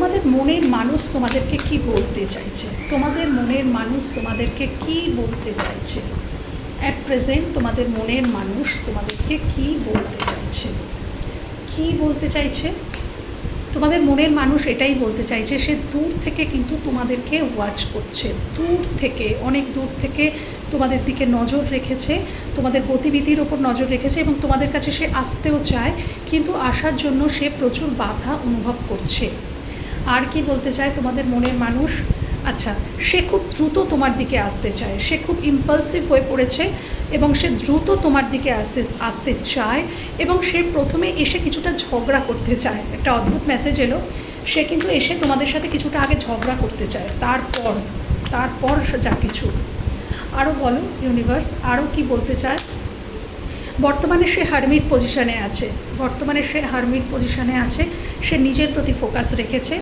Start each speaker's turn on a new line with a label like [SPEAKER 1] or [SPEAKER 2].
[SPEAKER 1] তোমাদের মনের মানুষ তোমাদেরকে কি বলতে চাইছে, তোমাদের মনের মানুষ তোমাদেরকে কি বলতে চাইছে অ্যাট প্রেজেন্ট। তোমাদের মনের মানুষ তোমাদেরকে কি বলতে চাইছে, কি বলতে চাইছে? তোমাদের মনের মানুষ এটাই বলতে চাইছে, সে দূর থেকে কিন্তু তোমাদেরকে ওয়াচ করছে, দূর থেকে, অনেক দূর থেকে তোমাদের দিকে নজর রেখেছে, তোমাদের গতিবিধির ওপর নজর রেখেছে এবং তোমাদের কাছে সে আসতেও চায়, কিন্তু আসার জন্য সে প্রচুর বাধা অনুভব করছে। আর কি বলতে চায় তোমাদের মনের মানুষ? আচ্ছা, সে খুব দ্রুত তোমার দিকে আসতে চায়, সে খুব ইম্পালসিভ হয়ে পড়েছে এবং সে দ্রুত তোমার দিকে আসতে চায় এবং সে প্রথমে এসে কিছুটা ঝগড়া করতে চায়। একটা অদ্ভুত মেসেজ এলো, সে কিন্তু এসে তোমাদের সাথে কিছুটা আগে ঝগড়া করতে চায়, তারপর যা কিছু। আরও বলো ইউনিভার্স, আরও কি বলতে চায়? বর্তমানে সে হারমিট পজিশনে আছে, সে নিজের প্রতি ফোকাস রেখেছে।